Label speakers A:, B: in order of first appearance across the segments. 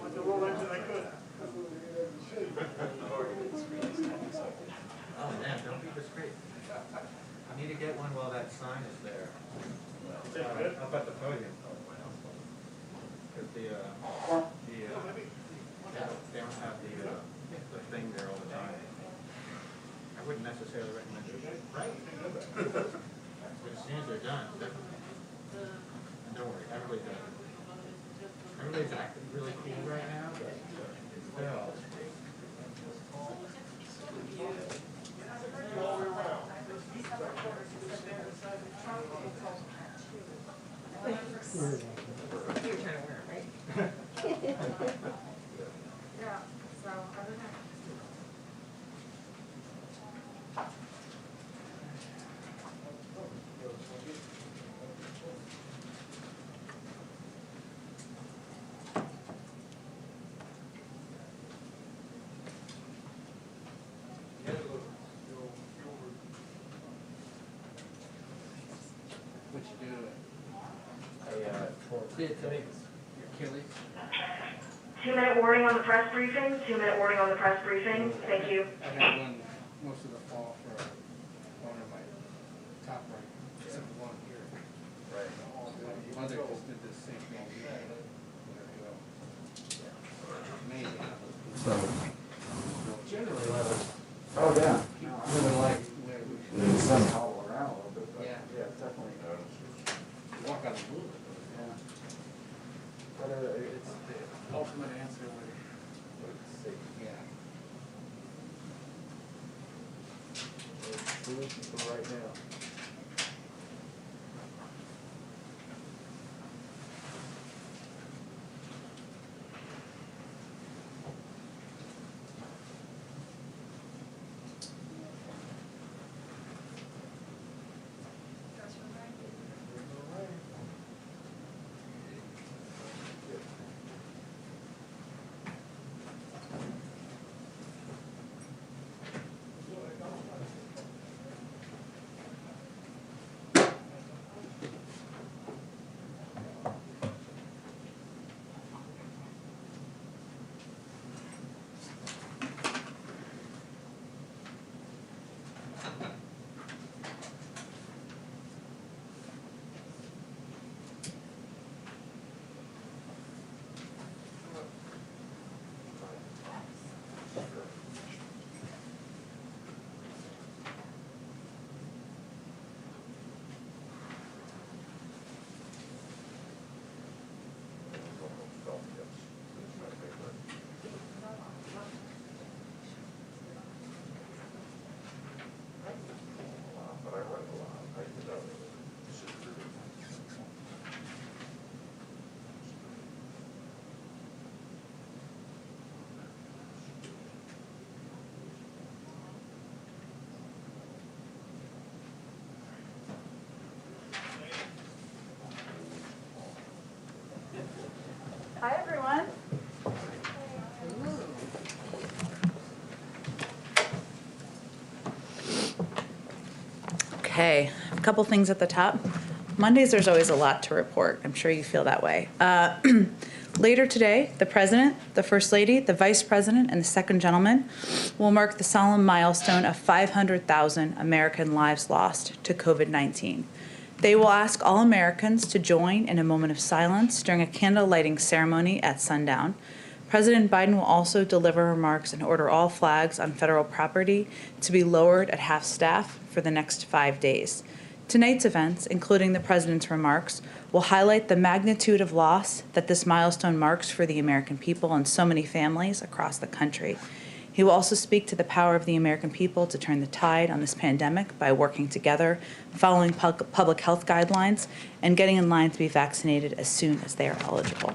A: Went to roll into that good. You're trying to wear it, right?
B: Yeah, so other than
C: What you do? Did it today. Your Achilles.
D: 2-minute warning on the press briefing. 2-minute warning on the press briefing. Thank you.
C: I had one most of the fall for one of my top right, except for one here.
E: Right.
C: My mother just did the same thing. Amazing.
E: So,
C: Generally, let us
E: oh, yeah.
C: really like where we
E: There's some all around a little bit, but
C: Yeah.
E: yeah, definitely.
C: walk on the moon.
E: Yeah. But it's
C: The ultimate answer would
E: safe.
C: yeah.
E: It's solution for right now.
B: Hi, everyone.
F: Okay, a couple things at the top. Mondays, there's always a lot to report. I'm sure you feel that way. Later today, the President, the First Lady, the Vice President, and the Second Gentleman will mark the solemn milestone of 500,000 American lives lost to COVID-19. They will ask all Americans to join in a moment of silence during a candle lighting ceremony at sundown. President Biden will also deliver remarks and order all flags on federal property to be lowered at half-staff for the next 5 days. Tonight's events, including the President's remarks, will highlight the magnitude of loss that this milestone marks for the American people and so many families across the country. He will also speak to the power of the American people to turn the tide on this pandemic by working together, following public health guidelines, and getting in line to be vaccinated as soon as they are eligible.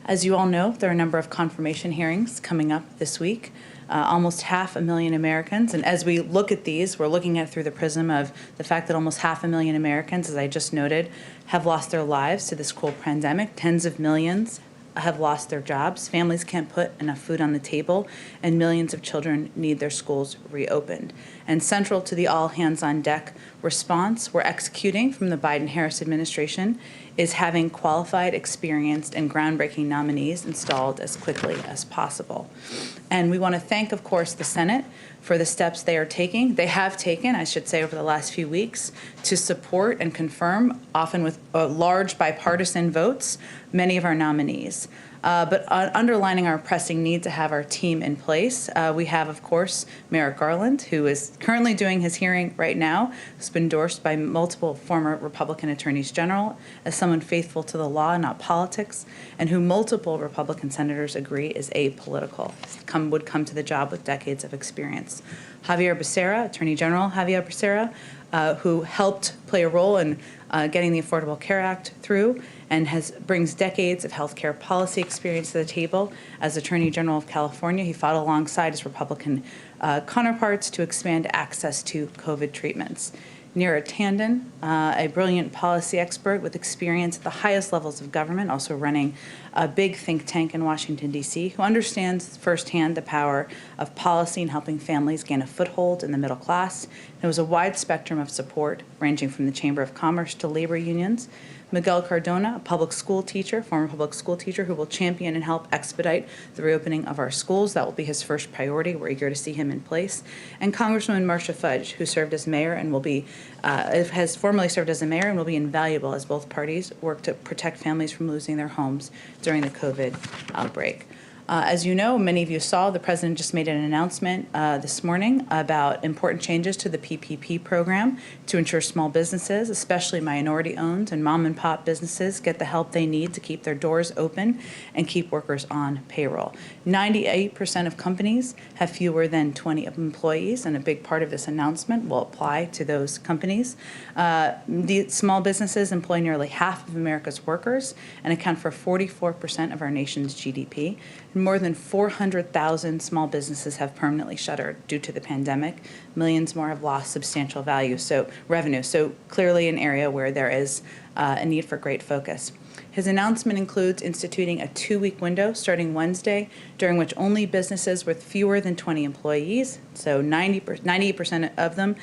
F: As you all know, there are a number of confirmation hearings coming up this week. Almost 500,000 Americans, and as we look at these, we're looking at it through the prism of the fact that almost 500,000 Americans, as I just noted, have lost their lives to this cruel pandemic. Tens of millions have lost their jobs. Families can't put enough food on the table, and millions of children need their schools reopened. And central to the all-hands-on-deck response we're executing from the Biden-Harris administration is having qualified, experienced, and groundbreaking nominees installed as quickly as possible. And we want to thank, of course, the Senate for the steps they have taken, I should say, over the last few weeks to support and confirm, often with large bipartisan votes, many of our nominees. But underlining our pressing need to have our team in place, we have, of course, Merrick Garland, who is currently doing his hearing right now, who's been endorsed by multiple former Republican attorneys general as someone faithful to the law, not politics, and who multiple Republican senators agree is apolitical, would come to the job with decades of experience. Javier Becerra, Attorney General Javier Becerra, who helped play a role in getting the Affordable Care Act through and brings decades of healthcare policy experience to the table. As Attorney General of California, he fought alongside his Republican counterparts to expand access to COVID treatments. Neera Tanden, a brilliant policy expert with experience at the highest levels of government, also running a big think tank in Washington, D.C., who understands firsthand the power of policy in helping families gain a foothold in the middle class. There was a wide spectrum of support, ranging from the Chamber of Commerce to labor unions. Miguel Cardona, a public school teacher, former public school teacher, who will champion and help expedite the reopening of our schools. That will be his first priority. We're eager to see him in place. And Congresswoman Marcia Fudge, who served as mayor and will be, has formerly served as a mayor and will be invaluable as both parties work to protect families from losing their homes during the COVID outbreak. As you know, many of you saw, the president just made an announcement this morning about important changes to the Ppp program to ensure small businesses, especially minority-owned and mom-and-pop businesses, get the help they need to keep their doors open and keep workers on payroll. 98% of companies have fewer than 20 employees, and a big part of this announcement will apply to those companies. The small businesses employ nearly half of America's workers and account for 44% of our nation's GDP. More than 400,000 small businesses have permanently shuttered due to the pandemic. Millions more have lost substantial revenue. So clearly an area where there is a need for great focus. His announcement includes instituting a 2-week window starting Wednesday, during which only businesses with fewer than 20 employees, so 98% of them,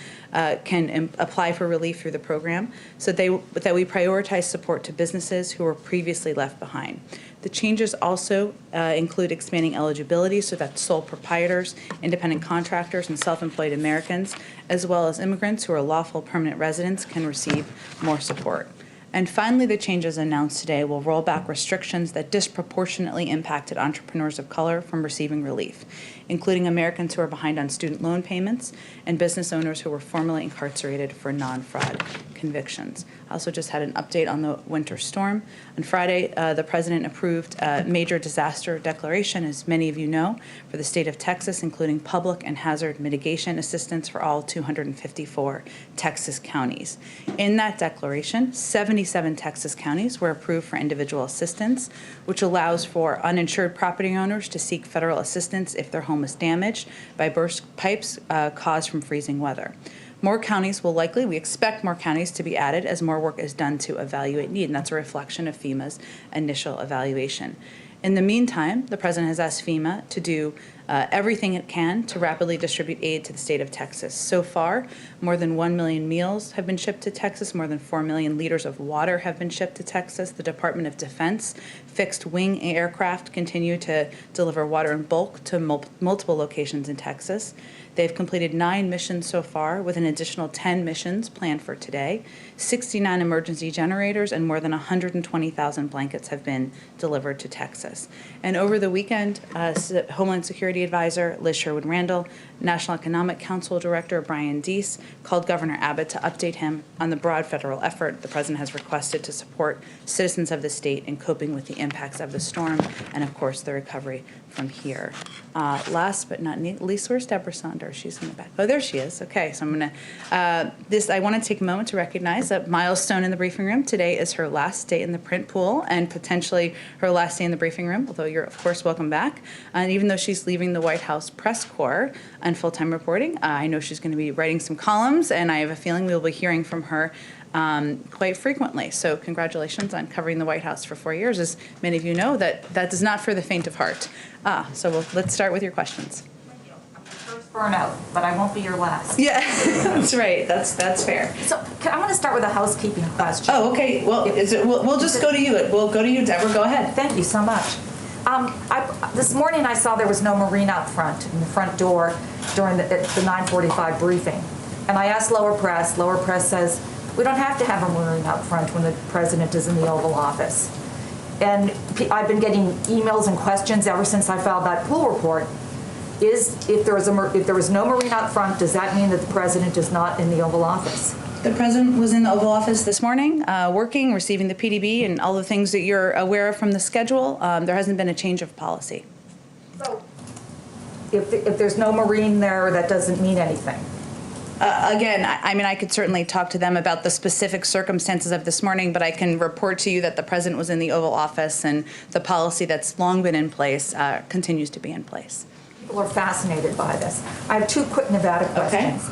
F: can apply for relief through the program, so that we prioritize support to businesses who were previously left behind. The changes also include expanding eligibility so that sole proprietors, independent contractors, and self-employed Americans, as well as immigrants who are lawful permanent residents, can receive more support. And finally, the changes announced today will roll back restrictions that disproportionately impacted entrepreneurs of color from receiving relief, including Americans who are behind on student loan payments and business owners who were formerly incarcerated for non-fraud convictions. I also just had an update on the winter storm. On Friday, the president approved a major disaster declaration, as many of you know, for the state of Texas, including public and hazard mitigation assistance for all 254 Texas counties. In that declaration, 77 Texas counties were approved for individual assistance, which allows for uninsured property owners to seek federal assistance if their home is damaged by burst pipes caused from freezing weather. More counties will we expect more counties to be added as more work is done to evaluate need, and that's a reflection of FEMA's initial evaluation. In the meantime, the president has asked FEMA to do everything it can to rapidly distribute aid to the state of Texas. So far, more than 1 million meals have been shipped to Texas, more than 4 million liters of water have been shipped to Texas. The Department of Defense fixed-wing aircraft continue to deliver water in bulk to multiple locations in Texas. They've completed 9 missions so far, with an additional 10 missions planned for today. 69 emergency generators and more than 120,000 blankets have been delivered to Texas. And over the weekend, Homeland Security Advisor Liz Sherwood-Randall, National Economic Council Director Brian Deese called Governor Abbott to update him on the broad federal effort the president has requested to support citizens of the state in coping with the impacts of the storm and, of course, the recovery from here. Last but not least, where's Deborah Saunders? She's in the back. Oh, there she is. Okay, so I'm going to, I want to take a moment to recognize a milestone in the briefing room. Today is her last day in the print pool and potentially her last day in the briefing room, although you're, of course, welcome back. And even though she's leaving the White House press corps and full-time reporting, I know she's going to be writing some columns, and I have a feeling we'll be hearing from her quite frequently. So congratulations on covering the White House for 4 years. As many of you know, that is not for the faint of heart. Let's start with your questions.
A: Thank you. I'm your first burnout, but I won't be your last.
F: Yeah, that's right. That's fair.
A: So I want to start with a housekeeping question.
F: Oh, okay. Well, we'll just go to you. We'll go to you, Deborah. Go ahead.
A: Thank you so much. This morning I saw there was no Marine out front in the front door during the 9:45 briefing. And I asked Lower Press. Lower Press says, we don't have to have a Marine out front when the president is in the Oval Office. And I've been getting emails and questions ever since I filed that pool report. If there was no Marine out front, does that mean that the president is not in the Oval Office?
F: The president was in the Oval Office this morning, working, receiving the PDB, and all the things that you're aware of from the schedule. There hasn't been a change of policy.
A: So if there's no Marine there, that doesn't mean anything.
F: Again, I mean, I could certainly talk to them about the specific circumstances of this morning, but I can report to you that the president was in the Oval Office and the policy that's long been in place continues to be in place.
A: People are fascinated by this. I have two quick Nevada
F: Okay.
A: questions.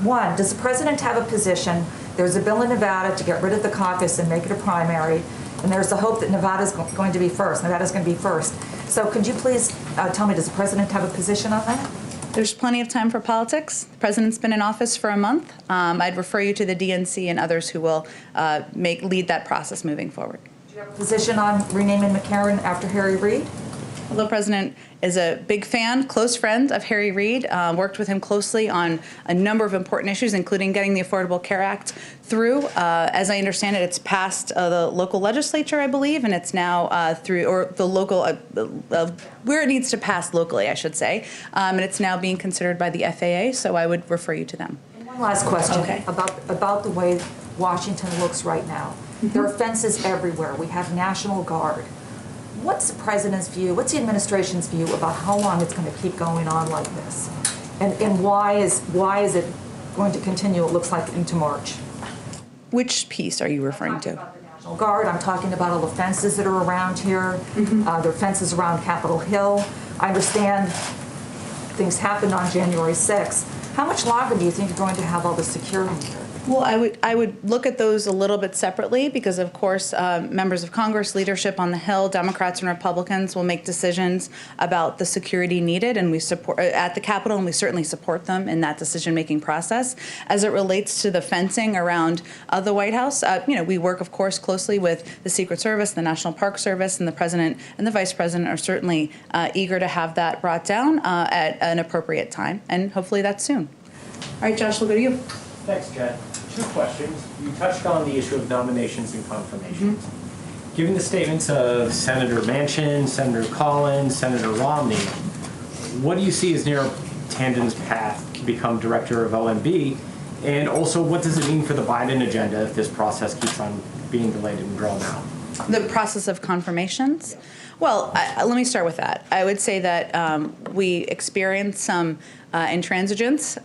A: One, does the president have a position? There's a bill in Nevada to get rid of the caucus and make it a primary, and there's the hope that Nevada's going to be first. Nevada's going to be first. So could you please tell me, does the president have a position on that?
F: There's plenty of time for politics. The president's been in office for a month. I'd refer you to the DNC and others who will lead that process moving forward.
A: Do you have a position on renaming McCarran after Harry Reid?
F: Well, the president is a big fan, close friend of Harry Reid, worked with him closely on a number of important issues, including getting the Affordable Care Act through. As I understand it, it's passed the local legislature, I believe, and it's now through, or the local, where it needs to pass locally, I should say, and it's now being considered by the FAA, so I would refer you to them.
A: And one last question
F: Okay.
A: about the way Washington looks right now. There are fences everywhere. We have National Guard. What's the president's view, what's the administration's view about how long it's going to keep going on like this? And why is it going to continue, it looks like, into March?
F: Which piece are you referring to?
A: About the National Guard, I'm talking about all the fences that are around here. There are fences around Capitol Hill. I understand things happened on January 6th. How much longer do you think you're going to have all the security here?
F: Well, I would look at those a little bit separately because, of course, members of Congress, leadership on the Hill, Democrats and Republicans will make decisions about the security needed, and we support at the Capitol, and we certainly support them in that decision-making process. As it relates to the fencing around the White House, we work, of course, closely with the Secret Service, the National Park Service, and the President and the Vice President are certainly eager to have that brought down at an appropriate time, and hopefully that's soon. All right, Josh, we'll go to you.
G: Thanks, Jen. Two questions. You touched on the issue of nominations and confirmations. Given the statements of Senator Manchin, Senator Collins, Senator Romney, what do you see as Neera Tanden's path to become director of OMB? And also, what does it mean for the Biden agenda if this process keeps on being delayed and drawn out?
F: The process of confirmations? Well, let me start with that. I would say that we experienced some intransigence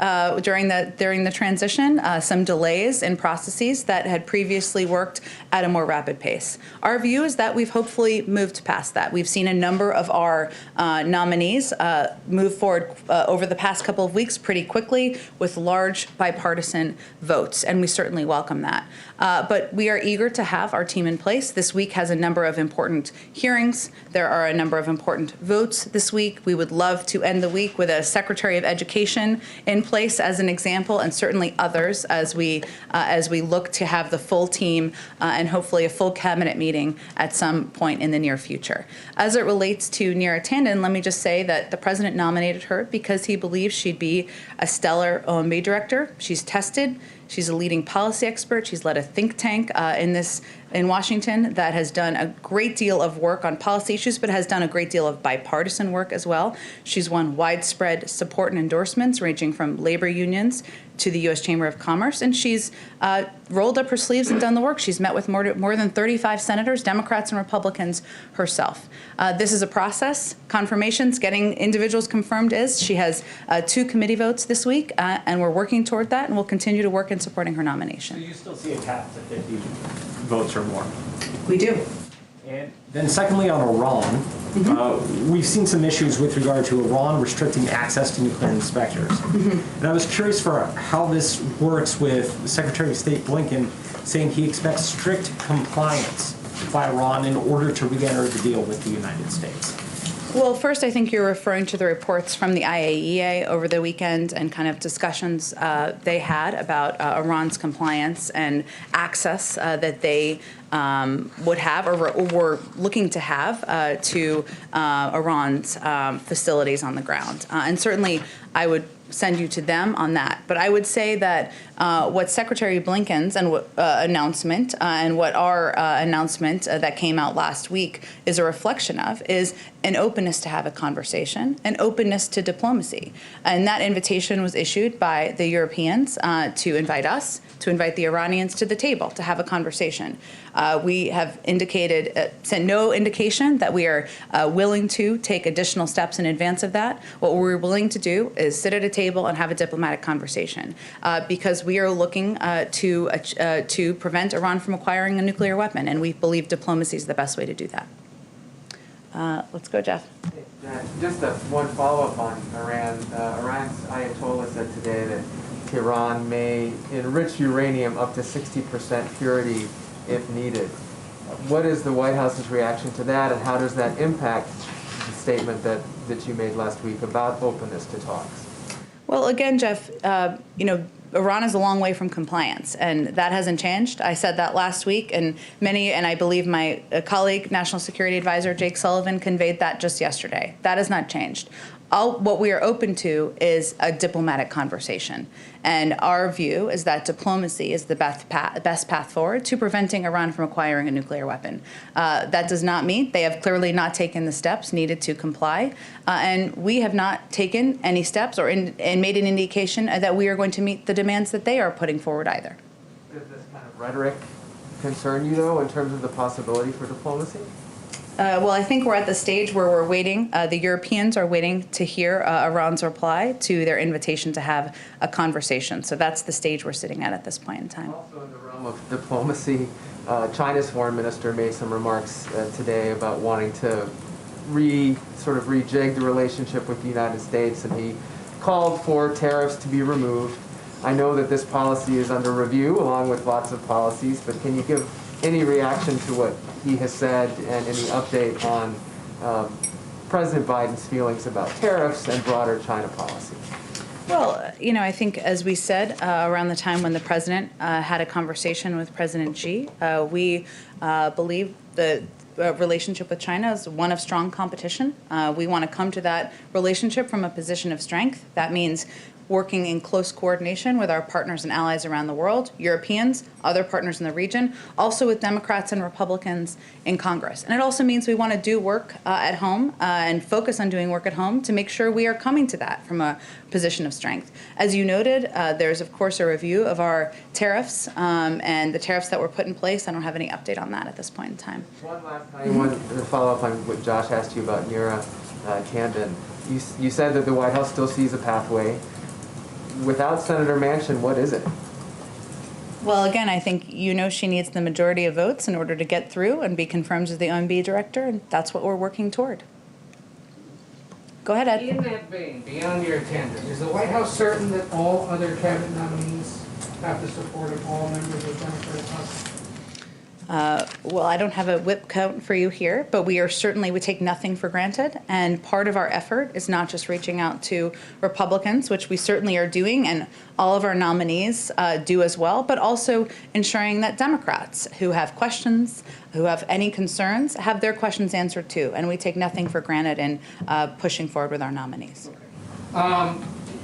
F: during the transition, some delays in processes that had previously worked at a more rapid pace. Our view is that we've hopefully moved past that. We've seen a number of our nominees move forward over the past couple of weeks pretty quickly with large bipartisan votes, and we certainly welcome that. But we are eager to have our team in place. This week has a number of important hearings. There are a number of important votes this week. We would love to end the week with a Secretary of Education in place as an example, and certainly others as we look to have the full team and hopefully a full cabinet meeting at some point in the near future. As it relates to Neera Tanden, let me just say that the president nominated her because he believes she'd be a stellar OMB director. She's tested. She's a leading policy expert. She's led a think tank in Washington that has done a great deal of work on policy issues, but has done a great deal of bipartisan work as well. She's won widespread support and endorsements ranging from labor unions to the U.S. Chamber of Commerce, and she's rolled up her sleeves and done the work. She's met with more than 35 senators, Democrats and Republicans herself. This is a process. Confirmations, getting individuals confirmed she has 2 committee votes this week, and we're working toward that, and we'll continue to work in supporting her nomination.
G: So you still see a cap to 50 votes or more?
F: We do.
G: And then secondly, on Iran, we've seen some issues with regard to Iran restricting access to nuclear inspectors. And I was curious for how this works with Secretary of State Blinken saying he expects strict compliance by Iran in order to re-enter the deal with the United States.
F: Well, first, I think you're referring to the reports from the IAEA over the weekend and kind of discussions they had about Iran's compliance and access that they would have or were looking to have to Iran's facilities on the ground. And certainly, I would send you to them on that. But I would say that what Secretary Blinken's announcement and what our announcement that came out last week is a reflection of is an openness to have a conversation, an openness to diplomacy. And that invitation was issued by the Europeans to invite us, to invite the Iranians to the table to have a conversation. We have sent no indication that we are willing to take additional steps in advance of that. What we're willing to do is sit at a table and have a diplomatic conversation because we are looking to prevent Iran from acquiring a nuclear weapon, and we believe diplomacy is the best way to do that. Let's go, Jeff.
H: Just one follow-up on Iran. Iran's Ayatollah said today that Tehran may enrich uranium up to 60% purity if needed. What is the White House's reaction to that, and how does that impact the statement that you made last week about openness to talks?
F: Well, again, Jeff, Iran is a long way from compliance, and that hasn't changed. I said that last week, and I believe my colleague, National Security Advisor Jake Sullivan, conveyed that just yesterday. That has not changed. What we are open to is a diplomatic conversation. And our view is that diplomacy is the best path forward to preventing Iran from acquiring a nuclear weapon. That does not mean they have clearly not taken the steps needed to comply. And we have not taken any steps and made an indication that we are going to meet the demands that they are putting forward either.
H: Does this kind of rhetoric concern you, though, in terms of the possibility for diplomacy?
F: Well, I think we're at the stage where we're waiting. The Europeans are waiting to hear Iran's reply to their invitation to have a conversation. So that's the stage we're sitting at this point in time.
H: Also in the realm of diplomacy, China's foreign minister made some remarks today about wanting to sort of rejig the relationship with the United States, and he called for tariffs to be removed. I know that this policy is under review along with lots of policies, but can you give any reaction to what he has said and any update on President Biden's feelings about tariffs and broader China policy?
F: Well, I think as we said around the time when the president had a conversation with President Xi, we believe the relationship with China is one of strong competition. We want to come to that relationship from a position of strength. That means working in close coordination with our partners and allies around the world, Europeans, other partners in the region, also with Democrats and Republicans in Congress. And it also means we want to do work at home and focus on doing work at home to make sure we are coming to that from a position of strength. As you noted, there's, of course, a review of our tariffs and the tariffs that were put in place. I don't have any update on that at this point in time.
H: One last thing, one follow-up on what Josh asked you about Neera Tanden. You said that the White House still sees a pathway. Without Senator Manchin, what is it?
F: Well, again, I think she needs the majority of votes in order to get through and be confirmed as the OMB director, and that's what we're working toward. Go ahead, Ed.
C: In that vein, beyond your tandem, is the White House certain that all other cabinet nominees have the support of all members of the Democratic Caucus?
F: Well, I don't have a whip count for you here, but we take nothing for granted. And part of our effort is not just reaching out to Republicans, which we certainly are doing, and all of our nominees do as well, but also ensuring that Democrats who have questions, who have any concerns, have their questions answered too. And we take nothing for granted in pushing forward with our nominees.
C: Okay.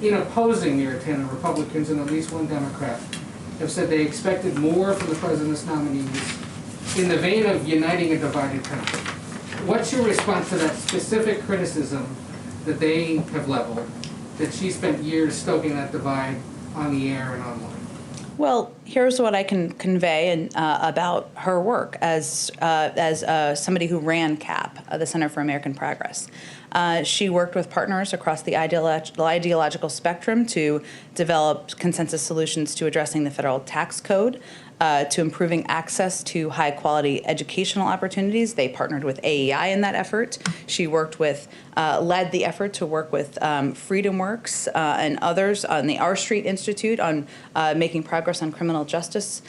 C: In opposing Neera Tanden, Republicans and at least one Democrat have said they expected more from the president's nominees in the vein of uniting a divided country. What's your response to that specific criticism that they have leveled, that she spent years stoking that divide on the air and online?
F: Well, here's what I can convey about her work as somebody who ran CAP, the Center for American Progress. She worked with partners across the ideological spectrum to develop consensus solutions to addressing the federal tax code, to improving access to high-quality educational opportunities. They partnered with AEI in that effort. She led the effort to work with FreedomWorks and others on the R Street Institute on making progress on criminal justice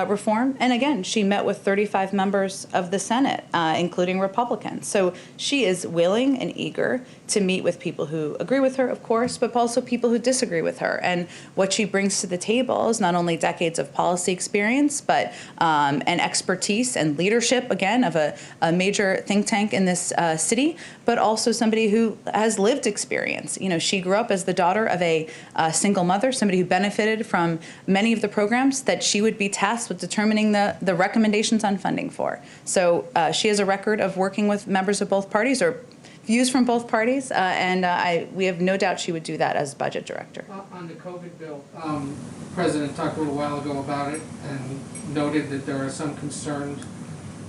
F: reform. And again, she met with 35 members of the Senate, including Republicans. So she is willing and eager to meet with people who agree with her, of course, but also people who disagree with her. And what she brings to the table is not only decades of policy experience, but an expertise and leadership, again, of a major think tank in this city, but also somebody who has lived experience. She grew up as the daughter of a single mother, somebody who benefited from many of the programs that she would be tasked with determining the recommendations on funding for. So she has a record of working with members of both parties or views from both parties, and we have no doubt she would do that as budget director.
C: On the COVID bill, the President talked a little while ago about it and noted that there are some concerned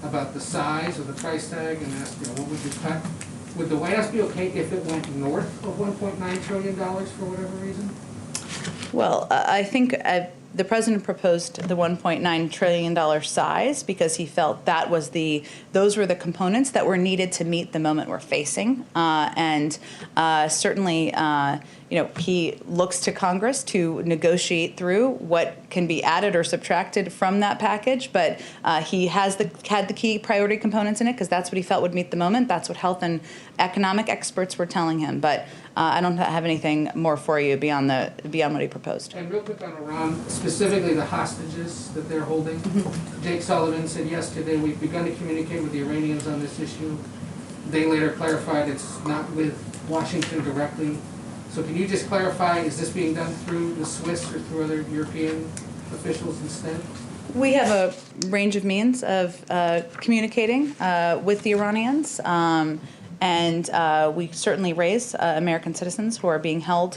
C: about the size of the price tag and asked, what would you cut? Would the White House be okay if it went north of $1.9 trillion for whatever reason?
F: Well, I think the president proposed the $1.9 trillion size because he felt those were the components that were needed to meet the moment we're facing. And certainly, he looks to Congress to negotiate through what can be added or subtracted from that package. But he had the key priority components in it because that's what he felt would meet the moment. That's what health and economic experts were telling him. But I don't have anything more for you beyond what he proposed.
C: And real quick on Iran, specifically the hostages that they're holding. Jake Sullivan said yesterday, we've begun to communicate with the Iranians on this issue. They later clarified it's not with Washington directly. So can you just clarify, is this being done through the Swiss or through other European officials instead?
F: We have a range of means of communicating with the Iranians. And we certainly raise American citizens who are being held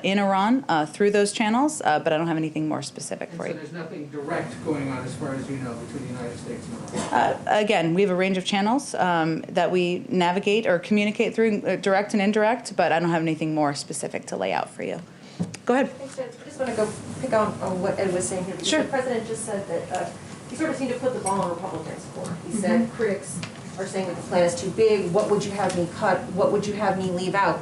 F: in Iran through those channels, but I don't have anything more specific for you.
C: So there's nothing direct going on as far as you know between the United States and Iran?
F: Again, we have a range of channels that we navigate or communicate through, direct and indirect, but I don't have anything more specific to lay out for you. Go ahead.
I: Thanks, Ed. I just want to go pick on what Ed was saying here. Because
F: Sure.
I: The president just said that he sort of seemed to put the ball in Republicans' court. He said critics are saying that the plan is too big. What would you have me cut? What would you have me leave out?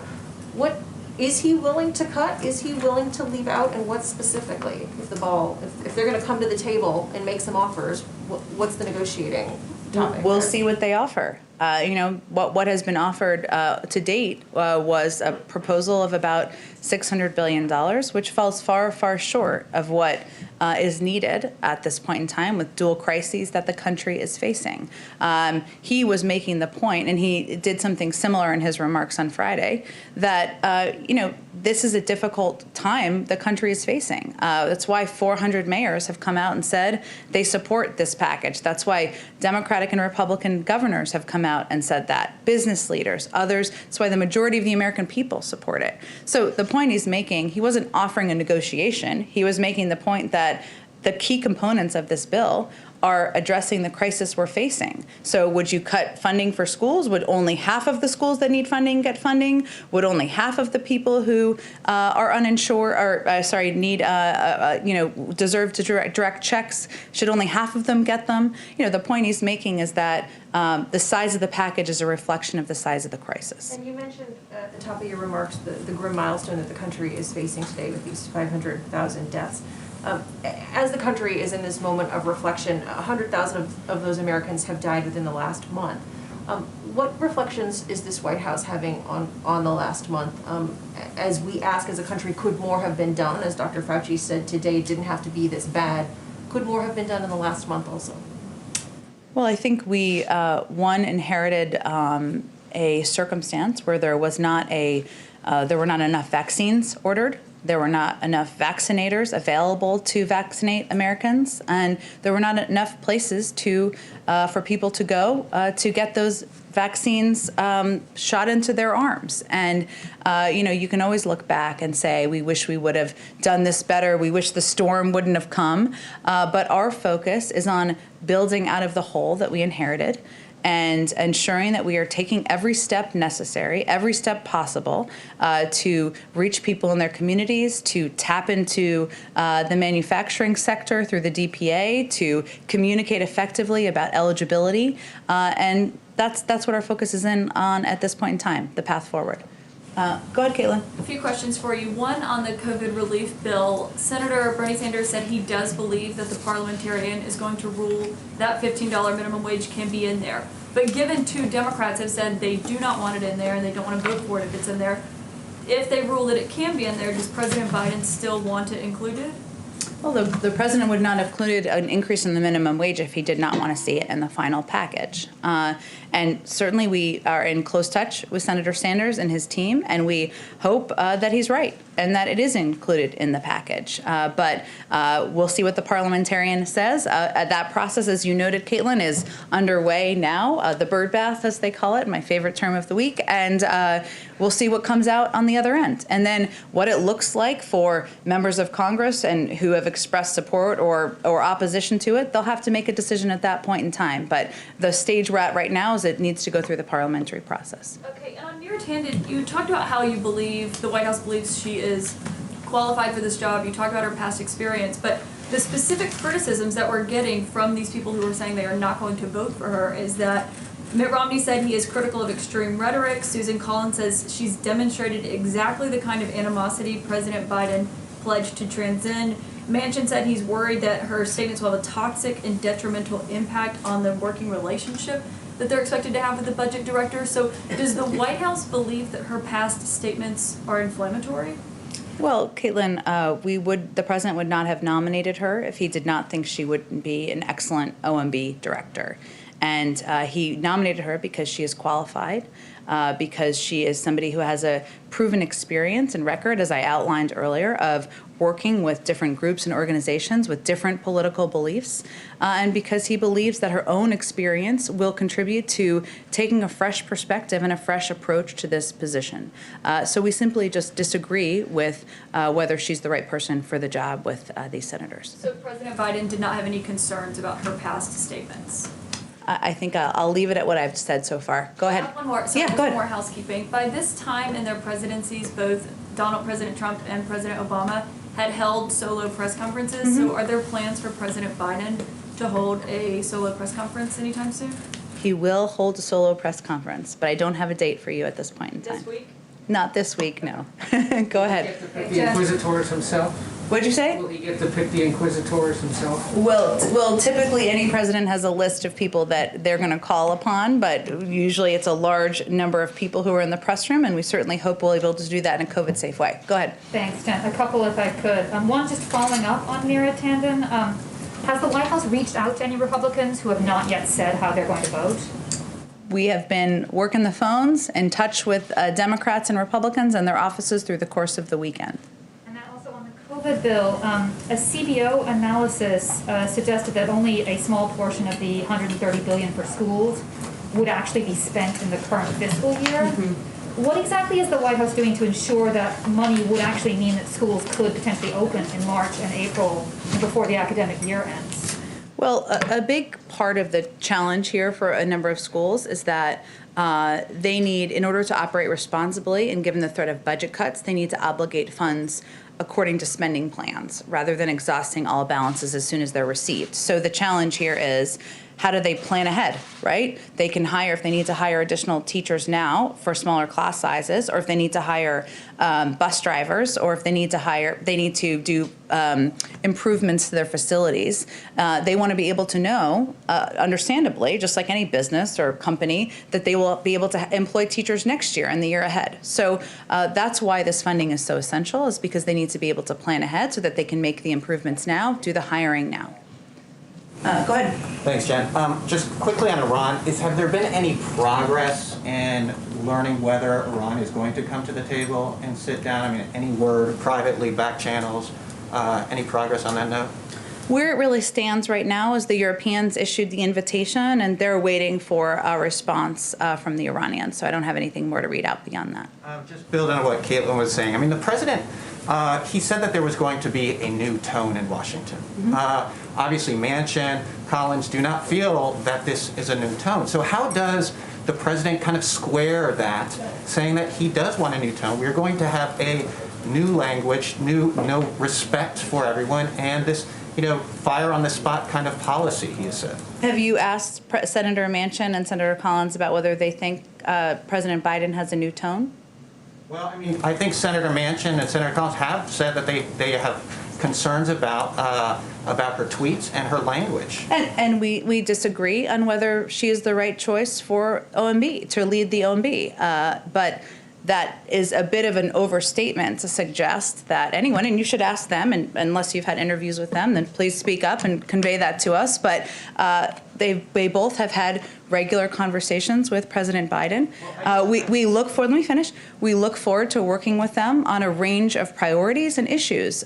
I: What is he willing to cut? Is he willing to leave out? And what specifically? If they're going to come to the table and make some offers, what's the negotiating topic?
F: We'll see what they offer. What has been offered to date was a proposal of about $600 billion, which falls far, far short of what is needed at this point in time with dual crises that the country is facing. He was making the point, and he did something similar in his remarks on Friday, that, this is a difficult time the country is facing. That's why 400 mayors have come out and said they support this package. That's why Democratic and Republican governors have come out and said that. Business leaders, others. That's why the majority of the American people support it. So the point he's making, he wasn't offering a negotiation. He was making the point that the key components of this bill are addressing the crisis we're facing. So would you cut funding for schools? Would only half of the schools that need funding get funding? Would only half of the people who are uninsured deserve to direct checks? Should only half of them get them? The point he's making is that the size of the package is a reflection of the size of the crisis.
I: And you mentioned at the top of your remarks the grim milestone that the country is facing today with these 500,000 deaths. As the country is in this moment of reflection, 100,000 of those Americans have died within the last month. What reflections is this White House having on the last month? As we ask as a country, could more have been done? As Dr. Fauci said today, it didn't have to be this bad. Could more have been done in the last month also?
F: Well, I think we, inherited a circumstance where there were not enough vaccines ordered. There were not enough vaccinators available to vaccinate Americans, and there were not enough places for people to go to get those vaccines shot into their arms. And you can always look back and say, we wish we would have done this better. We wish the storm wouldn't have come. But our focus is on building out of the hole that we inherited, and ensuring that we are taking every step necessary, every step possible to reach people in their communities, to tap into the manufacturing sector through the DPA, to communicate effectively about eligibility. And that's what our focus is on at this point in time, the path forward. Go ahead, Caitlin.
J: A few questions for you. One, on the COVID relief bill, Senator Bernie Sanders said he does believe that the parliamentarian is going to rule that $15 minimum wage can be in there. But given 2 Democrats have said they do not want it in there and they don't want to vote for it if it's in there, if they rule that it can be in there, does President Biden still want to include it?
F: Well, the president would not have included an increase in the minimum wage if he did not want to see it in the final package. And certainly we are in close touch with Senator Sanders and his team, and we hope that he's right and that it is included in the package. But we'll see what the parliamentarian says. That process, as you noted, Caitlin, is underway now, the bird bath, as they call it, my favorite term of the week. And we'll see what comes out on the other end. And then what it looks like for members of Congress and who have express support or opposition to it, they'll have to make a decision at that point in time. But the stage we're at right now is it needs to go through the parliamentary process.
J: Okay, and on Neera Tanden, you talked about how you believe, the White House believes she is qualified for this job. You talked about her past experience, but the specific criticisms that we're getting from these people who are saying they are not going to vote for her is that Mitt Romney said he is critical of extreme rhetoric. Susan Collins says she's demonstrated exactly the kind of animosity President Biden pledged to transcend. Manchin said he's worried that her statements will have a toxic and detrimental impact on the working relationship that they're expected to have with the budget director. So does the White House believe that her past statements are inflammatory?
F: Well, Caitlin, the president would not have nominated her if he did not think she would be an excellent OMB director. And he nominated her because she is qualified, because she is somebody who has a proven experience and record, as I outlined earlier, of working with different groups and organizations with different political beliefs, and because he believes that her own experience will contribute to taking a fresh perspective and a fresh approach to this position. So we simply just disagree with whether she's the right person for the job with these senators.
J: So President Biden did not have any concerns about her past statements?
F: I think I'll leave it at what I've said so far. Go ahead.
J: I have one more. So
F: yeah,
J: just
F: go ahead.
J: One more housekeeping. By this time in their presidencies, both President Trump and President Obama had held solo press conferences.
F: Mm-hmm.
J: So are there plans for President Biden to hold a solo press conference anytime soon?
F: He will hold a solo press conference, but I don't have a date for you at this point in time.
J: This week?
F: Not this week, no. Go ahead.
C: Pick the inquisitors himself?
F: What'd you say?
C: Will he get to pick the inquisitors himself?
F: Well, typically any president has a list of people that they're going to call upon, but usually it's a large number of people who are in the press room, and we certainly hope we'll be able to do that in a COVID-safe way. Go ahead.
B: Thanks, Jen. A couple if I could. One, just following up on Neera Tanden. Has the White House reached out to any Republicans who have not yet said how they're going to vote?
F: We have been working the phones, in touch with Democrats and Republicans and their offices through the course of the weekend.
B: And then also on the COVID bill, a CBO analysis suggested that only a small portion of the $130 billion for schools would actually be spent in the current fiscal year. Mm-hmm. What exactly is the White House doing to ensure that money would actually mean that schools could potentially open in March and April before the academic year ends?
F: Well, a big part of the challenge here for a number of schools is that they need, in order to operate responsibly and given the threat of budget cuts, they need to obligate funds according to spending plans rather than exhausting all balances as soon as they're received. So the challenge here is, how do they plan ahead, right? They can hire, if they need to hire additional teachers now for smaller class sizes, or if they need to hire bus drivers, or if they need to do improvements to their facilities. They want to be able to know, understandably, just like any business or company, that they will be able to employ teachers next year and the year ahead. So that's why this funding is so essential, is because they need to be able to plan ahead so that they can make the improvements now, do the hiring now. Go ahead.
K: Thanks, Jen. Just quickly on Iran, have there been any progress in learning whether Iran is going to come to the table and sit down? I mean, any word privately, back channels, any progress on that note?
F: Where it really stands right now is the Europeans issued the invitation, and they're waiting for a response from the Iranians. So I don't have anything more to read out beyond that.
K: Just building on what Caitlin was saying. I mean, the president, he said that there was going to be a new tone in Washington. Mm-hmm. Obviously, Manchin, Collins do not feel that this is a new tone. So how does the president kind of square that, saying that he does want a new tone? We're going to have a new language, no respect for everyone, and this, fire on the spot kind of policy, he has said.
F: Have you asked Senator Manchin and Senator Collins about whether they think President Biden has a new tone?
K: Well, I mean, I think Senator Manchin and Senator Collins have said that they have concerns about her tweets and her language.
F: And we disagree on whether she is the right choice for OMB, to lead the OMB. But that is a bit of an overstatement to suggest that anyone, and you should ask them, and unless you've had interviews with them, then please speak up and convey that to us. But they both have had regular conversations with President Biden. We look forward, let me finish. We look forward to working with them on a range of priorities and issues,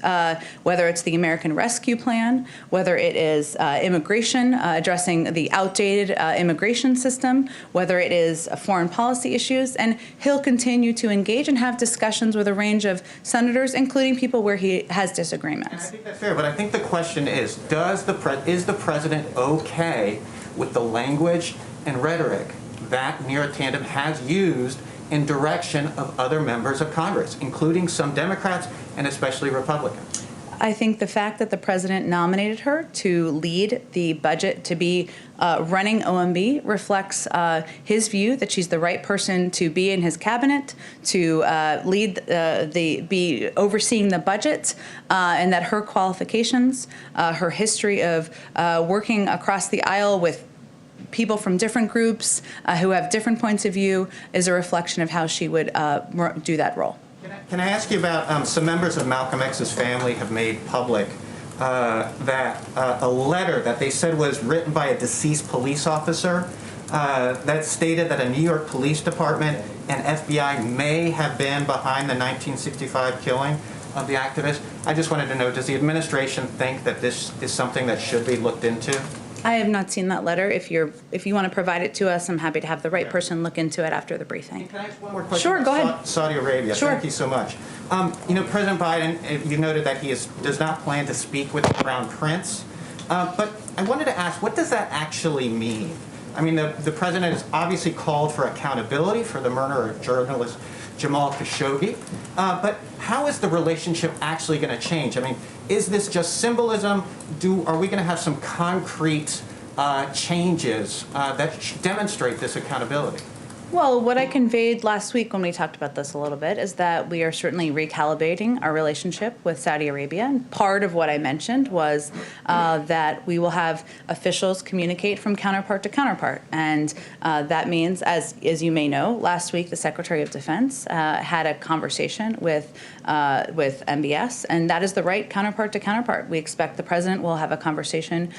F: whether it's the American Rescue Plan, whether it is immigration, addressing the outdated immigration system, whether it is foreign policy issues, and he'll continue to engage and have discussions with a range of senators, including people where he has disagreements.
K: And I think that's fair, but I think the question is the president okay with the language and rhetoric that Neera Tandem has used in direction of other members of Congress, including some Democrats and especially Republicans?
F: I think the fact that the president nominated her to lead the budget, to be running OMB, reflects his view that she's the right person to be in his cabinet, to lead be overseeing the budget, and that her qualifications, her history of working across the aisle with people from different groups who have different points of view, is a reflection of how she would do that role.
K: Can I ask you about some members of Malcolm X's family have made public that a letter that they said was written by a deceased police officer that stated that a New York police department and FBI may have been behind the 1965 killing of the activist. I just wanted to know, does the administration think that this is something that should be looked into?
F: I have not seen that letter. If you want to provide it to us, I'm happy to have the right person look into it after the briefing.
K: Can I ask one more question?
F: Sure, go ahead.
K: Saudi Arabia.
F: Sure.
K: Thank you so much. President Biden, you noted that he does not plan to speak with the Crown Prince. But I wanted to ask, what does that actually mean? I mean, the president has obviously called for accountability for the murder of journalist Jamal Khashoggi. But how is the relationship actually going to change? I mean, is this just symbolism? Are we going to have some concrete changes that demonstrate this accountability?
F: Well, what I conveyed last week when we talked about this a little bit is that we are certainly recalibrating our relationship with Saudi Arabia. And part of what I mentioned was that we will have officials communicate from counterpart to counterpart. And that means, as you may know, last week the Secretary of Defense had a conversation with MBS, and that is the right counterpart to counterpart. We expect the president will have a conversation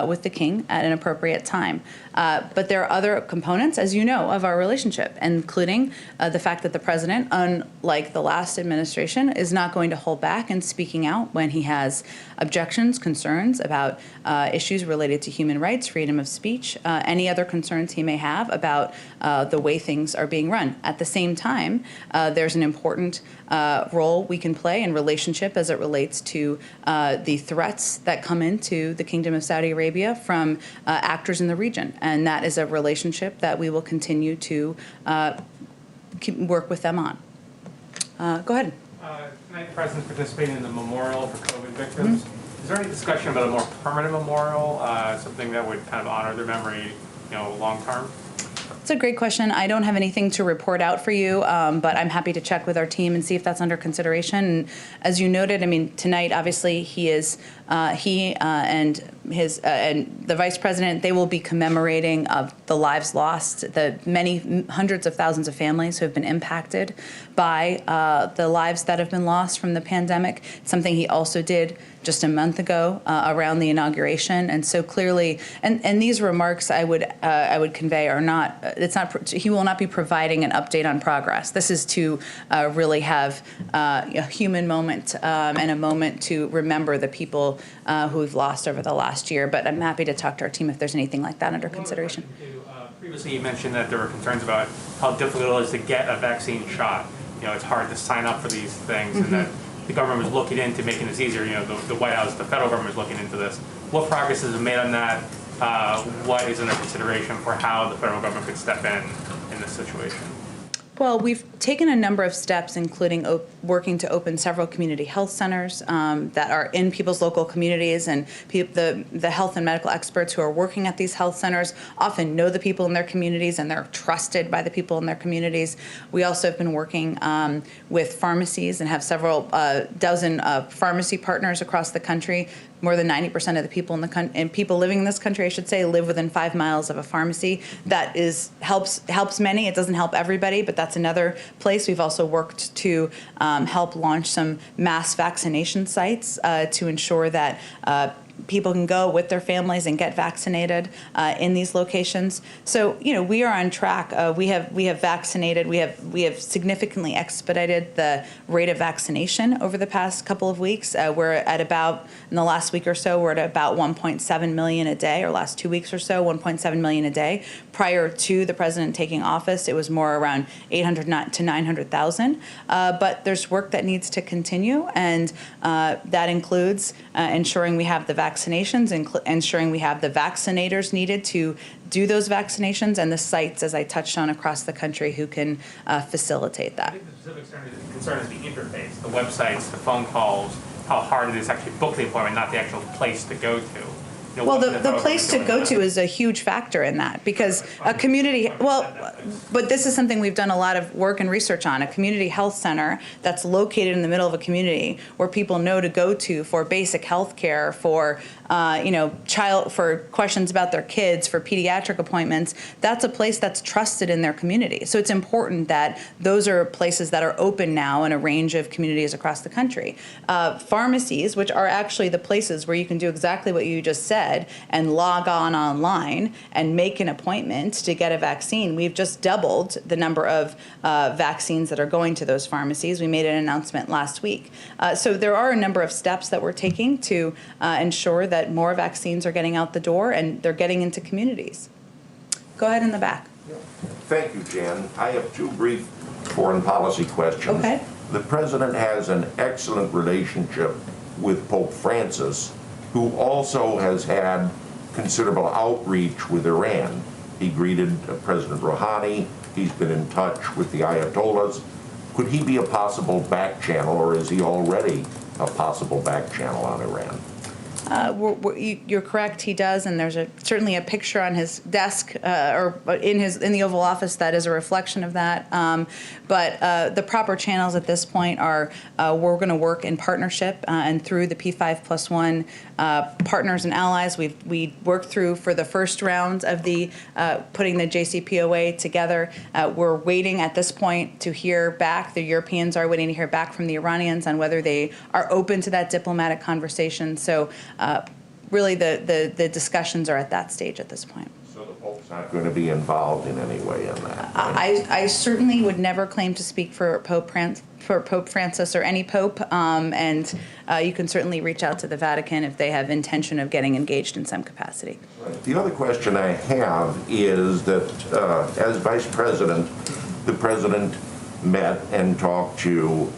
F: with the king at an appropriate time. But there are other components, as you know, of our relationship, including the fact that the president, unlike the last administration, is not going to hold back in speaking out when he has objections, concerns about issues related to human rights, freedom of speech, any other concerns he may have about the way things are being run. At the same time, there's an important role we can play in relationship as it relates to the threats that come into the Kingdom of Saudi Arabia from actors in the region. And that is a relationship that we will continue to work with them on. Go ahead.
L: Tonight, the President's participating in the memorial for COVID victims. Is there any discussion about a more permanent memorial, something that would kind of honor their memory, long term?
F: It's a great question. I don't have anything to report out for you, but I'm happy to check with our team and see if that's under consideration. And as you noted, I mean, tonight, obviously, he and the Vice President, they will be commemorating the lives lost, the many hundreds of thousands of families who have been impacted by the lives that have been lost from the pandemic. It's something he also did just a month ago around the inauguration. And so clearly, and these remarks I would convey are not, he will not be providing an update on progress. This is to really have a human moment and a moment to remember the people who we've lost over the last year. But I'm happy to talk to our team if there's anything like that under consideration.
L: Previously, you mentioned that there were concerns about how difficult it is to get a vaccine shot. It's hard to sign up for these things, and that the government was looking into making this easier. The White House, the federal government is looking into this. What progress has been made on that? What is under consideration for how the federal government could step in this situation?
F: Well, we've taken a number of steps, including working to open several community health centers that are in people's local communities, and the health and medical experts who are working at these health centers often know the people in their communities, and they're trusted by the people in their communities. We also have been working with pharmacies and have several dozen pharmacy partners across the country. More than 90% of the people people living in this country, I should say, live within 5 miles of a pharmacy. That helps many. It doesn't help everybody, but that's another place. We've also worked to help launch some mass vaccination sites to ensure that people can go with their families and get vaccinated in these locations. So, we are on track. We have vaccinated. We have significantly expedited the rate of vaccination over the past couple of weeks. We're at about, in the last week or so, we're at about 1.7 million a day, or last 2 weeks or so, 1.7 million a day. Prior to the president taking office, it was more around 800 to 900,000. But there's work that needs to continue, and that includes ensuring we have the vaccinations, ensuring we have the vaccinators needed to do those vaccinations, and the sites, as I touched on, across the country who can facilitate that.
L: I think the specific concern is the interface, the websites, the phone calls, how hard it is to actually book the appointment, not the actual place to go to.
F: Well, the place to go to is a huge factor in that, because a community, but this is something we've done a lot of work and research on, a community health center that's located in the middle of a community where people know to go to for basic health care, for for questions about their kids, for pediatric appointments. That's a place that's trusted in their community. So it's important that those are places that are open now in a range of communities across the country. Pharmacies, which are actually the places where you can do exactly what you just said and log on online and make an appointment to get a vaccine. We've just doubled the number of vaccines that are going to those pharmacies. We made an announcement last week. So there are a number of steps that we're taking to ensure that more vaccines are getting out the door and they're getting into communities. Go ahead in the back.
M: Thank you, Jan. I have two brief foreign policy questions.
F: Okay.
M: The president has an excellent relationship with Pope Francis, who also has had considerable outreach with Iran. He greeted President Rouhani. He's been in touch with the Ayatollahs. Could he be a possible back channel, or is he already a possible back channel on Iran?
F: You're correct, he does, and there's certainly a picture on his desk or in the Oval Office that is a reflection of that. But the proper channels at this point are we're going to work in partnership and through the P5+1 partners and allies. We worked through for the first round of the putting the JCPOA together. We're waiting at this point to hear back. The Europeans are waiting to hear back from the Iranians on whether they are open to that diplomatic conversation. So really the discussions are at that stage at this point.
M: So the Pope's not going to be involved in any way in that? Right?
F: I certainly would never claim to speak for Pope Francis or any pope, and you can certainly reach out to the Vatican if they have intention of getting engaged in some capacity.
M: Right. The other question I have is that as Vice President, the President met and talked to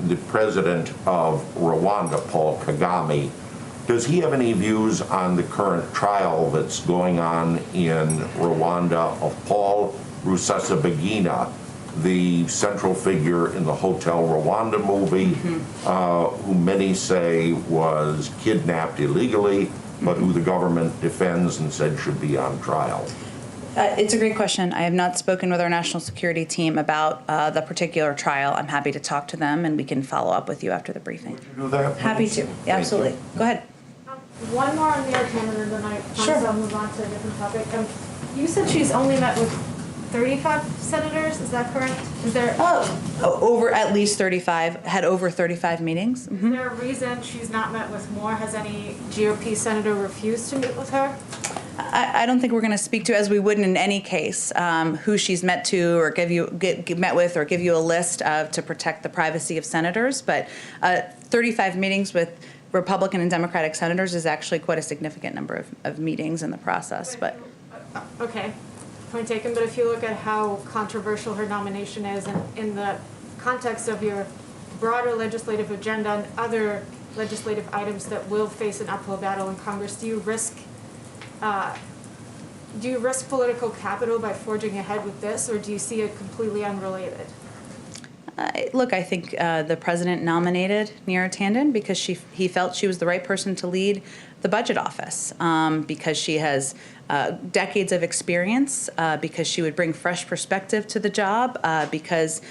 M: the President of Rwanda, Paul Kagame. Does he have any views on the current trial that's going on in Rwanda of Paul Rusesabagina, the central figure in the Hotel Rwanda movie, who many say was kidnapped illegally, but who the government defends and said should be on trial?
F: It's a great question. I have not spoken with our national security team about the particular trial. I'm happy to talk to them, and we can follow up with you after the briefing.
M: Would you do that, please?
F: Happy to. Yeah, absolutely. Go ahead.
N: One more on Mayor Cannon, and then I promise
F: Sure.
N: I'll move on to a different topic. You said she's only met with 35 senators, is that correct? Is there
F: Over at least 35, had over 35 meetings.
N: is there a reason she's not met with more? Has any GOP senator refused to meet with her?
F: I don't think we're going to speak to, as we would in any case, who she's met to or met with or give you a list to protect the privacy of senators. But 35 meetings with Republican and Democratic senators is actually quite a significant number of meetings in the process. But
N: Okay, point taken, but if you look at how controversial her nomination is and in the context of your broader legislative agenda and other legislative items that will face an uphill battle in Congress, do you risk political capital by forging ahead with this, or do you see it completely unrelated?
F: look, I think the president nominated Neera Tanden because he felt she was the right person to lead the the Budget Office because she has decades of experience, because she would bring fresh perspective to the job, because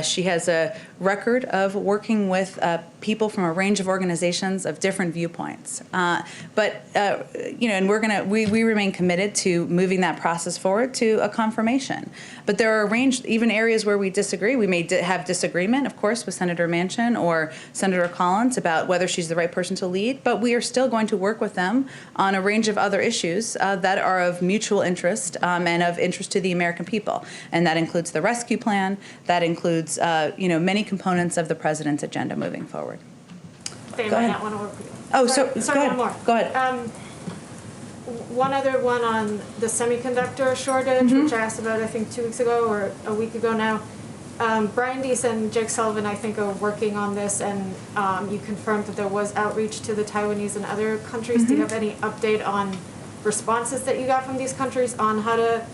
F: she has a record of working with people from a range of organizations of different viewpoints. But and we remain committed to moving that process forward to a confirmation. But there are a range, even areas where we disagree. We may have disagreement, of course, with Senator Manchin or Senator Collins about whether she's the right person to lead, but we are still going to work with them on a range of other issues that are of mutual interest and of interest to the American people. And that includes the rescue plan, that includes many components of the president's agenda moving forward.
N: They
F: Go
N: might
F: ahead.
N: not want to work with you.
F: Oh,
N: sorry,
F: go ahead.
N: one more.
F: Go ahead.
N: One other one on the semiconductor shortage, which I asked about, I think, 2 weeks ago or a week ago now. Brian Deese and Jake Sullivan, I think, are working on this, and you confirmed that there was outreach to the Taiwanese and other countries. Do you have any update on responses that you got from these countries on how to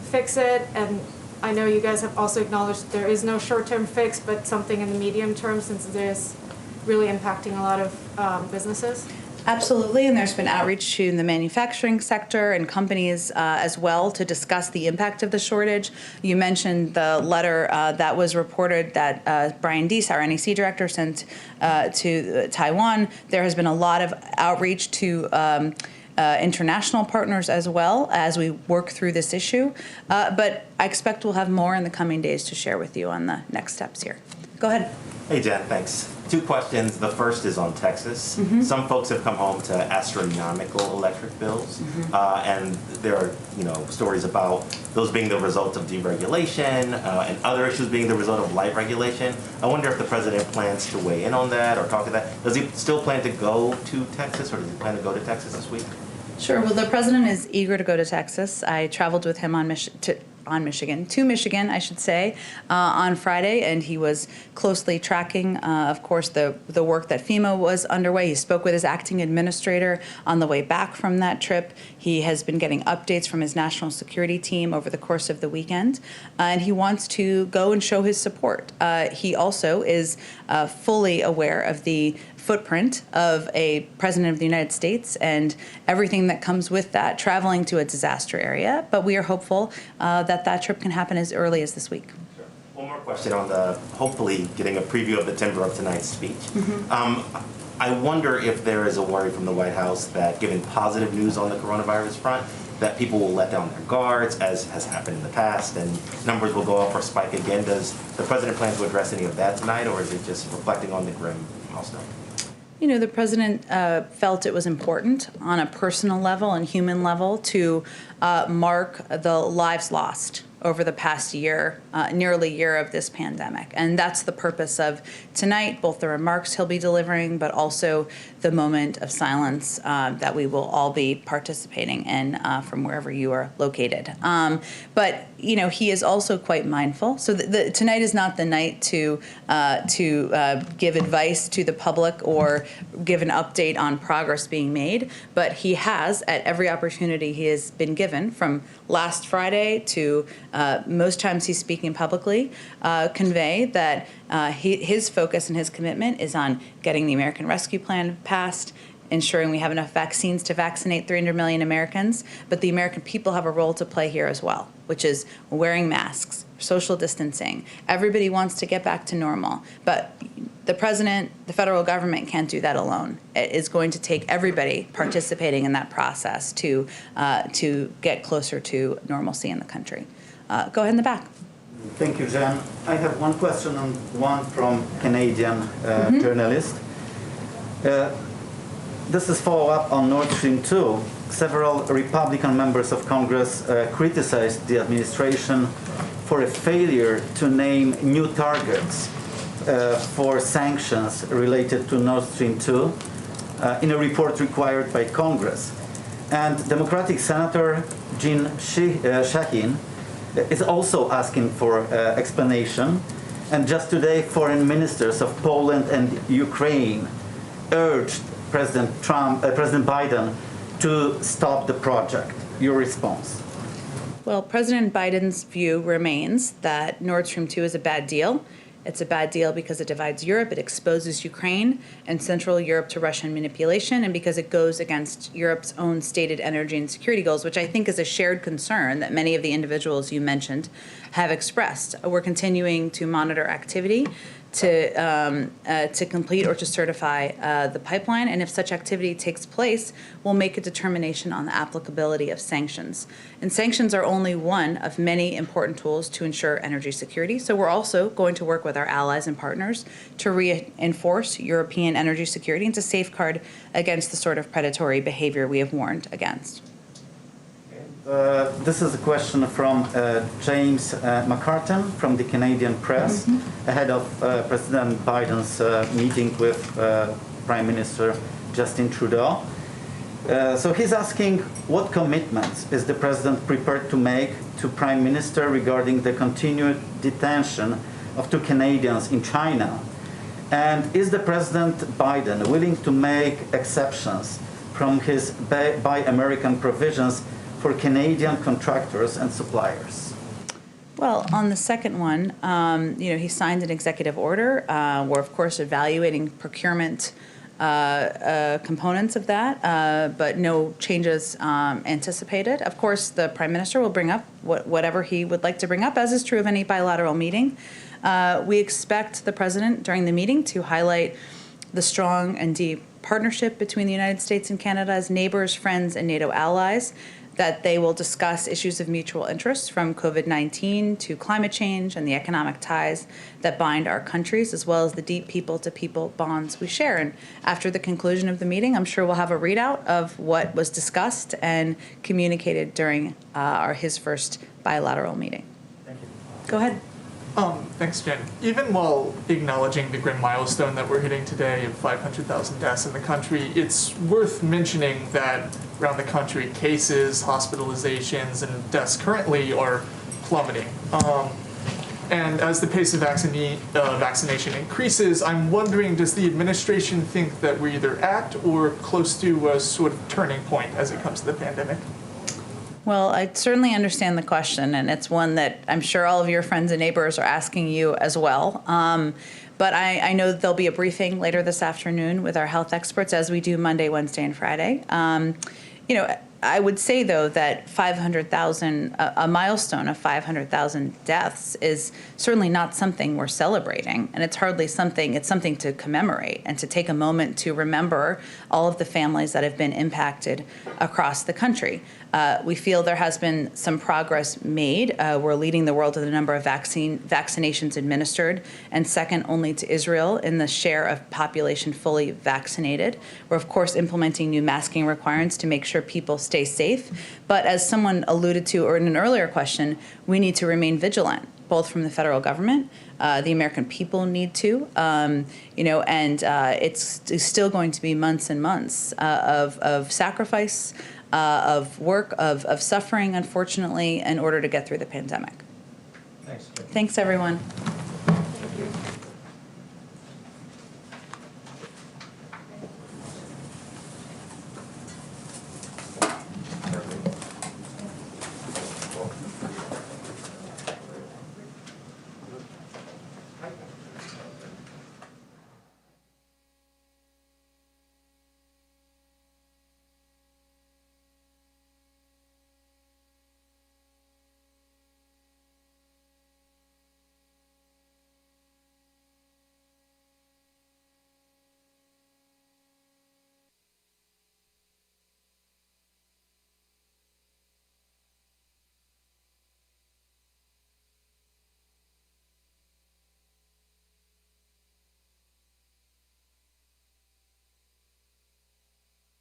N: fix it? And I know you guys have also acknowledged there is no short-term fix, but something in the medium term, since it is really impacting a lot of businesses.
F: Absolutely, and there's been outreach to the manufacturing sector and companies as well to discuss the impact of the shortage. You mentioned the letter that was reported that Brian Deese, our NEC director, sent to Taiwan. There has been a lot of outreach to international partners as well as we work through this issue. But I expect we'll have more in the coming days to share with you on the next steps here. Go ahead.
O: Hey, Jen, thanks. 2 questions. The first is on Texas. Some folks have come home to astronomical electric bills, and there are, stories about those being the result of deregulation and other issues being the result of light regulation. I wonder if the president plans to weigh in on that or talk to that. Does he still plan to go to Texas, or does he plan to go to Texas this week?
F: Sure. Well, the president is eager to go to Texas. I traveled with him to Michigan, I should say, on Friday, and he was closely tracking, of course, the work that FEMA was underway. He spoke with his acting administrator on the way back from that trip. He has been getting updates from his national security team over the course of the weekend, and he wants to go and show his support. He also is fully aware of the footprint of a president of the United States and everything that comes with that, traveling to a disaster area. But we are hopeful that trip can happen as early as this week.
O: Sure. One more question on hopefully getting a preview of the timbre of tonight's speech. I wonder if there is a worry from the White House that, given positive news on the coronavirus front, that people will let down their guards, as has happened in the past, and numbers will go up or spike again. Does the president plan to address any of that tonight, or is it just reflecting on the grim milestone?
F: The president felt it was important on a personal level and human level to mark the lives lost over the past year, nearly year of this pandemic. And that's the purpose of tonight, both the remarks he'll be delivering, but also the moment of silence that we will all be participating in from wherever you are located. But he is also quite mindful. So tonight is not the night to give advice to the public or give an update on progress being made. But he has, at every opportunity he has been given, from last Friday to most times he's speaking publicly, convey that his focus and his commitment is on getting the American Rescue Plan passed, ensuring we have enough vaccines to vaccinate 300 million Americans, but the American people have a role to play here as well, which is wearing masks, social distancing. Everybody wants to get back to normal, but the president, the federal government can't do that alone. It is going to take everybody participating in that process to get closer to normalcy in the country. Go ahead in the back.
P: Thank you, Jen. I have one question and one from Canadian journalist. This is follow-up on Nord Stream 2. Several Republican members of Congress criticized the administration for a failure to name new targets for sanctions related to Nord Stream 2 in a report required by Congress. And Democratic Senator Jean Shaheen is also asking for explanation. And just today, foreign ministers of Poland and Ukraine urged President Biden to stop the project. Your response?
F: Well, President Biden's view remains that Nord Stream 2 is a bad deal. It's a bad deal because it divides Europe, it exposes Ukraine and Central Europe to Russian manipulation, and because it goes against Europe's own stated energy and security goals, which I think is a shared concern that many of the individuals you mentioned have expressed. We're continuing to monitor activity to complete or to certify the pipeline, and if such activity takes place, we'll make a determination on the applicability of sanctions. And sanctions are only one of many important tools to ensure energy security, so we're also going to work with our allies and partners to reinforce European energy security and to safeguard against the sort of predatory behavior we have warned against.
P: This is a question from James McCartan from the Canadian Press, ahead of President Biden's meeting with Prime Minister Justin Trudeau. So he's asking, what commitments is the President prepared to make to Prime Minister regarding the continued detention of 2 Canadians in China? And is the President Biden willing to make exceptions from his Buy American provisions for Canadian contractors and suppliers?
F: Well, on the second one, he signed an executive order. We're, of course, evaluating procurement components of that, but no changes anticipated. Of course, the Prime Minister will bring up whatever he would like to bring up, as is true of any bilateral meeting. We expect the President, during the meeting, to highlight the strong and deep partnership between the United States and Canada as neighbors, friends, and NATO allies, that they will discuss issues of mutual interest from COVID-19 to climate change and the economic ties that bind our countries, as well as the deep people-to-people bonds we share. And after the conclusion of the meeting, I'm sure we'll have a readout of what was discussed and communicated during his first bilateral meeting.
P: Thank you.
F: Go ahead.
Q: Thanks, Jen. Even while acknowledging the grim milestone that we're hitting today of 500,000 deaths in the country, it's worth mentioning that around the country, cases, hospitalizations, and deaths currently are plummeting. And as the pace of vaccination increases, I'm wondering, does the administration think that we're either at or close to a sort of turning point as it comes to the pandemic?
F: Well, I certainly understand the question, and it's one that I'm sure all of your friends and neighbors are asking you as well. But I know that there'll be a briefing later this afternoon with our health experts, as we do Monday, Wednesday, and Friday. I would say, though, that 500,000, a milestone of 500,000 deaths is certainly not something we're celebrating, and it's hardly something, it's something to commemorate and to take a moment to remember all of the families that have been impacted across the country. We feel there has been some progress made. We're leading the world in the number of vaccinations administered, and second only to Israel in the share of population fully vaccinated. We're, of course, implementing new masking requirements to make sure people stay safe. But as someone alluded to or in an earlier question, we need to remain vigilant, both from the federal government, the American people need to, and it's still going to be months and months of sacrifice, of work, of suffering, unfortunately, in order to get through the pandemic.
G: Thanks.
F: Thanks, everyone.